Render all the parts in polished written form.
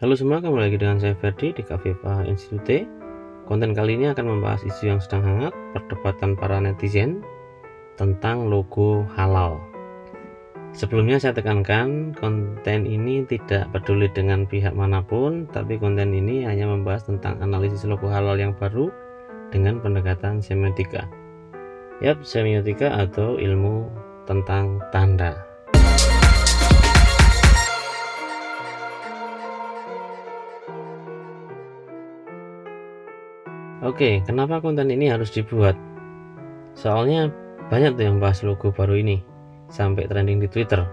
Halo semua, kembali lagi dengan saya Ferdi di Caviva Institute. Konten kali ini akan membahas isu yang sedang hangat, perdebatan para netizen tentang logo halal. Sebelumnya saya tekankan, konten ini tidak peduli dengan pihak manapun, tapi konten ini hanya membahas tentang analisis logo halal yang baru dengan pendekatan semiotika. Yap, semiotika atau ilmu tentang tanda. Oke, kenapa konten ini harus dibuat? Soalnya banyak tuh yang bahas logo baru ini, sampai trending di Twitter.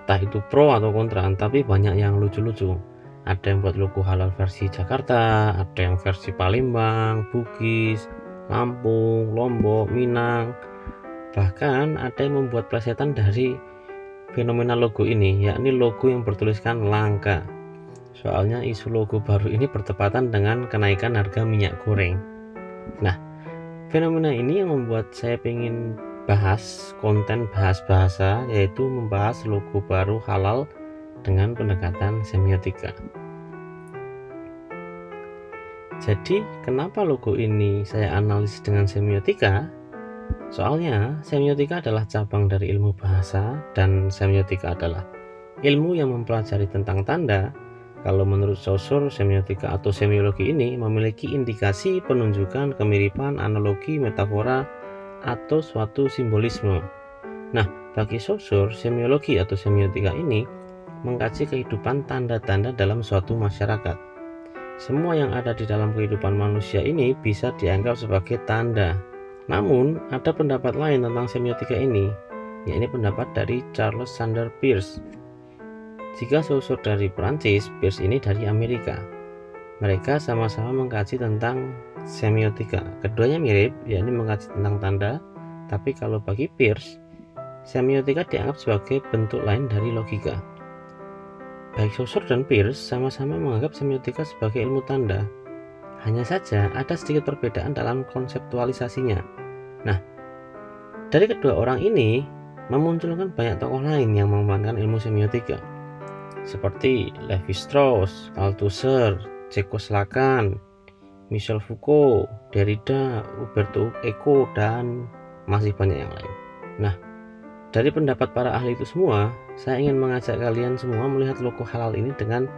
Entah itu pro atau kontra, tapi banyak yang lucu-lucu. Ada yang buat logo halal versi Jakarta, ada yang versi Palembang, Bugis, Lampung, Lombok, Minang. Bahkan ada yang membuat plesetan dari fenomena logo ini, yakni logo yang bertuliskan langka. Soalnya isu logo baru ini bertepatan dengan kenaikan harga minyak goreng. Nah, fenomena ini yang membuat saya ingin bahas konten bahas bahasa, yaitu membahas logo baru halal dengan pendekatan semiotika. Jadi, kenapa logo ini saya analisis dengan semiotika? Soalnya, semiotika adalah cabang dari ilmu bahasa, dan semiotika adalah ilmu yang mempelajari tentang tanda. Kalau menurut Saussure, semiotika atau semiologi ini memiliki indikasi penunjukan kemiripan, analogi, metafora, atau suatu simbolisme. Nah, bagi Saussure, semiologi atau semiotika ini mengkaji kehidupan tanda-tanda dalam suatu masyarakat. Semua yang ada di dalam kehidupan manusia ini bisa dianggap sebagai tanda. Namun, ada pendapat lain tentang semiotika ini, yakni pendapat dari Charles Sanders Peirce. Jika Saussure dari Prancis, Peirce ini dari Amerika. Mereka sama-sama mengkaji tentang semiotika. Keduanya mirip, yakni mengkaji tentang tanda, tapi kalau bagi Peirce, semiotika dianggap sebagai bentuk lain dari logika. Baik Saussure dan Peirce sama-sama menganggap semiotika sebagai ilmu tanda. Hanya saja ada sedikit perbedaan dalam konseptualisasinya. Nah, dari kedua orang ini memunculkan banyak tokoh lain yang mengembangkan ilmu semiotika, seperti Lévi-Strauss, Althusser, Jacques Lacan, Michel Foucault, Derrida, Umberto Eco, dan masih banyak yang lain. Nah, dari pendapat para ahli itu semua, saya ingin mengajak kalian semua melihat logo halal ini dengan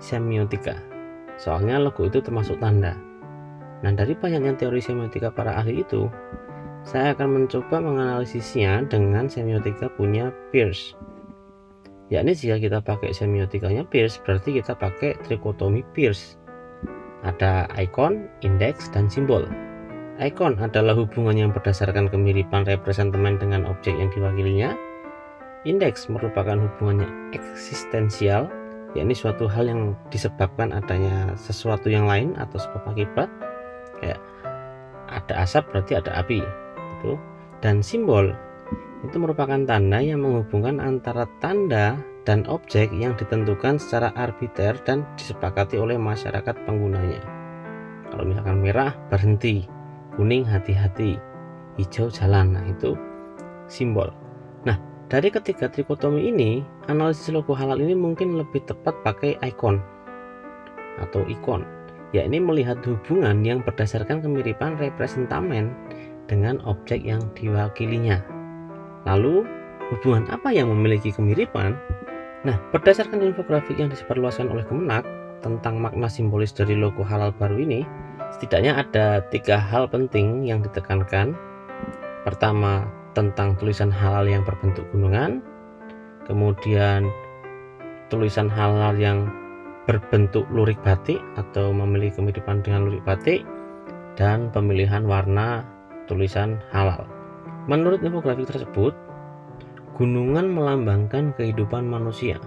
semiotika. Soalnya logo itu termasuk tanda. Nah, dari banyaknya teori semiotika para ahli itu, saya akan mencoba menganalisisnya dengan semiotika punya Peirce. Yakni jika kita pakai semiotikanya Peirce, berarti kita pakai trikotomi Peirce. Ada ikon, indeks, dan simbol. Ikon adalah hubungan yang berdasarkan kemiripan representamen dengan objek yang diwakilinya. Indeks merupakan hubungannya eksistensial, yakni suatu hal yang disebabkan adanya sesuatu yang lain atau sebab akibat. Kayak ada asap berarti ada api, gitu. Dan simbol itu merupakan tanda yang menghubungkan antara tanda dan objek yang ditentukan secara arbiter dan disepakati oleh masyarakat penggunanya. Kalau misalkan merah berhenti, kuning hati-hati, hijau jalan, nah itu simbol. Nah, dari ketiga trikotomi ini, analisis logo halal ini mungkin lebih tepat pakai ikon atau ikon, yakni melihat hubungan yang berdasarkan kemiripan representamen dengan objek yang diwakilinya. Lalu, hubungan apa yang memiliki kemiripan? Nah, berdasarkan infografik yang disebarluaskan oleh Kemenak tentang makna simbolis dari logo halal baru ini, setidaknya ada 3 hal penting yang ditekankan. Pertama, tentang tulisan halal yang berbentuk gunungan. Kemudian, tulisan halal yang berbentuk lurik batik atau memiliki kemiripan dengan lurik batik. Dan pemilihan warna tulisan halal. Menurut infografik tersebut, gunungan melambangkan kehidupan manusia.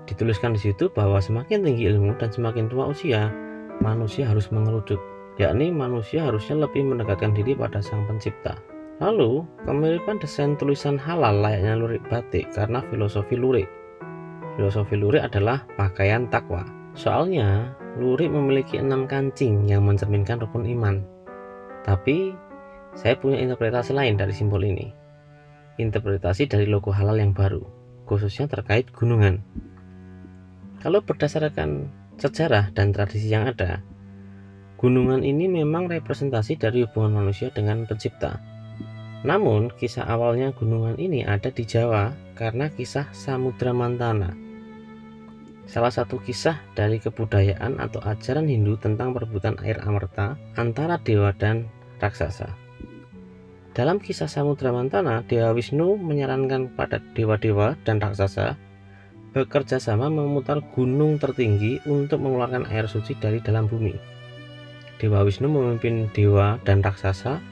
Dituliskan di situ bahwa semakin tinggi ilmu dan semakin tua usia, manusia harus mengerucut, yakni manusia harusnya lebih mendekatkan diri pada Sang Pencipta. Lalu, kemiripan desain tulisan halal layaknya lurik batik karena filosofi lurik. Filosofi lurik adalah pakaian takwa. Soalnya, lurik memiliki 6 kancing yang mencerminkan rukun iman. Tapi, saya punya interpretasi lain dari simbol ini. Interpretasi dari logo halal yang baru, khususnya terkait gunungan. Kalau berdasarkan sejarah dan tradisi yang ada, gunungan ini memang representasi dari hubungan manusia dengan pencipta. Namun, kisah awalnya gunungan ini ada di Jawa karena kisah Samudra Mantana. Salah satu kisah dari kebudayaan atau ajaran Hindu tentang perebutan air amerta antara dewa dan raksasa. Dalam kisah Samudra Mantana, Dewa Wisnu menyarankan pada dewa-dewa dan raksasa bekerja sama memutar gunung tertinggi untuk mengeluarkan air suci dari dalam bumi. Dewa Wisnu memimpin dewa dan raksasa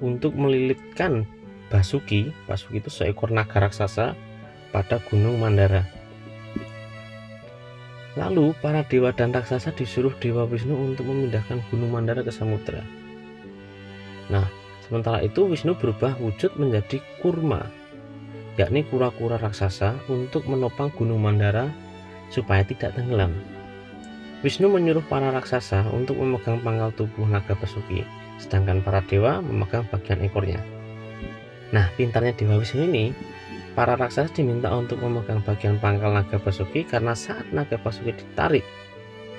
untuk melilitkan Basuki itu seekor naga raksasa pada Gunung Mandara. Lalu para dewa dan raksasa disuruh Dewa Wisnu untuk memindahkan Gunung Mandara ke samudra. Nah, sementara itu Wisnu berubah wujud menjadi kurma, yakni kura-kura raksasa, untuk menopang Gunung Mandara supaya tidak tenggelam. Wisnu menyuruh para raksasa untuk memegang pangkal tubuh naga Basuki, sedangkan para dewa memegang bagian ekornya. Nah, pintarnya Dewa Wisnu ini, para raksasa diminta untuk memegang bagian pangkal naga Basuki karena saat naga Basuki ditarik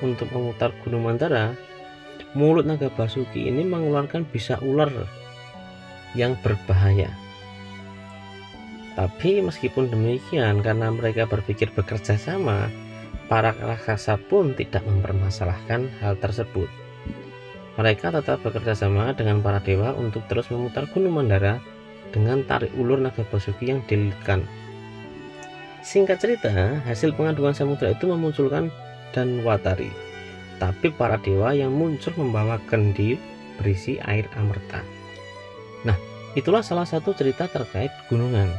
untuk memutar Gunung Mandara, mulut naga Basuki ini mengeluarkan bisa ular yang berbahaya. Tapi meskipun demikian, karena mereka berpikir bekerja sama, para raksasa pun tidak mempermasalahkan hal tersebut. Mereka tetap bekerja sama dengan para dewa untuk terus memutar Gunung Mandara dengan tarik ulur naga Basuki yang dililitkan. Singkat cerita, hasil pengaduan samudra itu memunculkan Danwatari, tapi para dewa yang muncul membawa kendi berisi air amerta. Nah, itulah salah satu cerita terkait gunungan.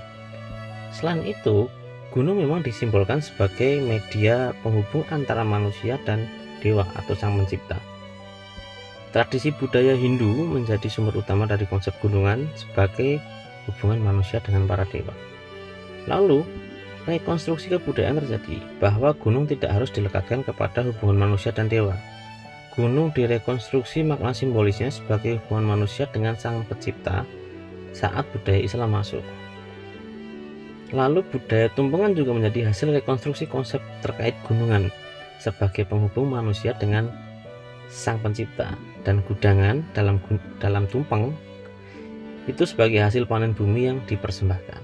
Selain itu, gunung memang disimbolkan sebagai media penghubung antara manusia dan dewa atau sang pencipta. Tradisi budaya Hindu menjadi sumber utama dari konsep gunungan sebagai hubungan manusia dengan para dewa. Lalu, rekonstruksi kebudayaan terjadi bahwa gunung tidak harus dilekatkan kepada hubungan manusia dan dewa. Gunung direkonstruksi makna simbolisnya sebagai hubungan manusia dengan sang pencipta saat budaya Islam masuk. Lalu budaya tumpengan juga menjadi hasil rekonstruksi konsep terkait gunungan sebagai penghubung manusia dengan sang pencipta, dan gudangan dalam tumpeng itu sebagai hasil panen bumi yang dipersembahkan.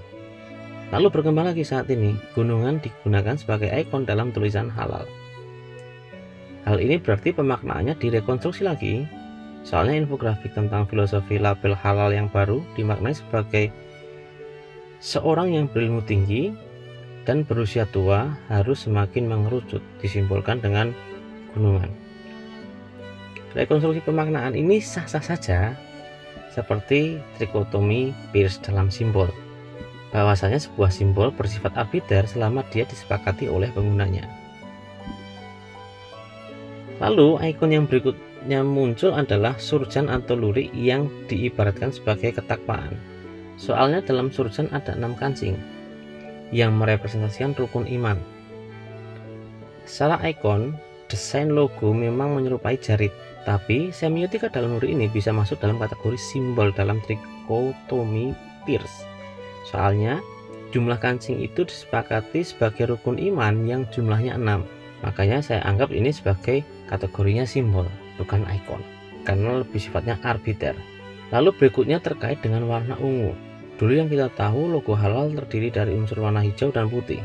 Lalu berkembang lagi saat ini, gunungan digunakan sebagai ikon dalam tulisan halal. Hal ini berarti pemaknaannya direkonstruksi lagi, soalnya infografik tentang filosofi label halal yang baru dimaknai sebagai seorang yang berilmu tinggi dan berusia tua harus semakin mengerucut, disimbolkan dengan gunungan. Rekonstruksi pemaknaan ini sah-sah saja, seperti trikotomi Peirce dalam simbol, bahwasanya sebuah simbol bersifat arbiter selama dia disepakati oleh penggunanya. Lalu ikon yang berikutnya muncul adalah surjan atau lurik yang diibaratkan sebagai ketakpaan. Soalnya dalam surjan ada 6 kancing yang merepresentasikan rukun iman. Secara ikon, desain logo memang menyerupai jarit, tapi semiotika dalam lurik ini bisa masuk dalam kategori simbol dalam trikotomi Peirce. Soalnya jumlah kancing itu disepakati sebagai rukun iman yang jumlahnya 6. Makanya saya anggap ini sebagai kategorinya simbol, bukan ikon, karena lebih sifatnya arbiter. Lalu berikutnya terkait dengan warna ungu. Dulu yang kita tahu logo halal terdiri dari unsur warna hijau dan putih.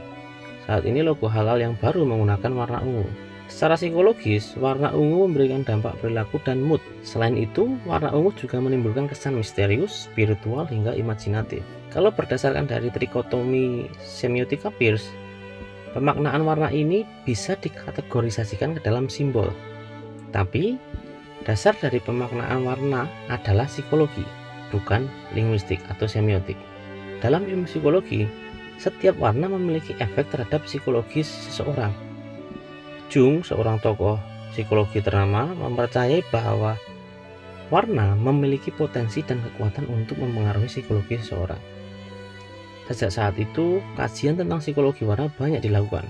Saat ini logo halal yang baru menggunakan warna ungu. Secara psikologis, warna ungu memberikan dampak perilaku dan mood. Selain itu, warna ungu juga menimbulkan kesan misterius, spiritual, hingga imajinatif. Kalau berdasarkan dari trikotomi semiotika Peirce, pemaknaan warna ini bisa dikategorisasikan ke dalam simbol. Tapi, dasar dari pemaknaan warna adalah psikologi, bukan linguistik atau semiotik. Dalam ilmu psikologi, setiap warna memiliki efek terhadap psikologis seseorang. Jung, seorang tokoh psikologi ternama, mempercayai bahwa warna memiliki potensi dan kekuatan untuk mempengaruhi psikologi seseorang. Sejak saat itu, kajian tentang psikologi warna banyak dilakukan.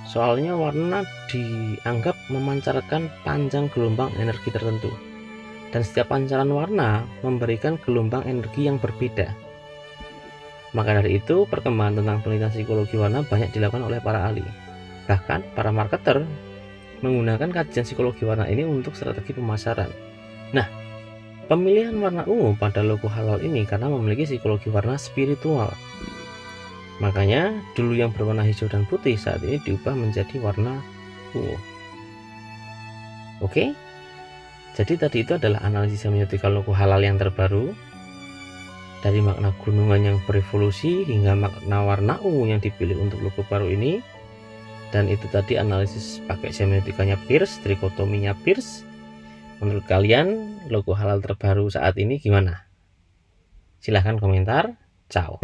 Soalnya warna dianggap memancarkan panjang gelombang energi tertentu, dan setiap pancaran warna memberikan gelombang energi yang berbeda. Maka dari itu, perkembangan tentang penelitian psikologi warna banyak dilakukan oleh para ahli. Bahkan para marketer menggunakan kajian psikologi warna ini untuk strategi pemasaran. Nah, pemilihan warna ungu pada logo halal ini karena memiliki psikologi warna spiritual. Makanya dulu yang berwarna hijau dan putih saat ini diubah menjadi warna ungu. Oke, jadi tadi itu adalah analisis semiotika logo halal yang terbaru, dari makna gunungan yang berevolusi hingga makna warna ungu yang dipilih untuk logo baru ini. Dan itu tadi analisis pakai semiotikanya Peirce, trikotominya Peirce. Menurut kalian logo halal terbaru saat ini gimana? Silahkan komentar. Ciao.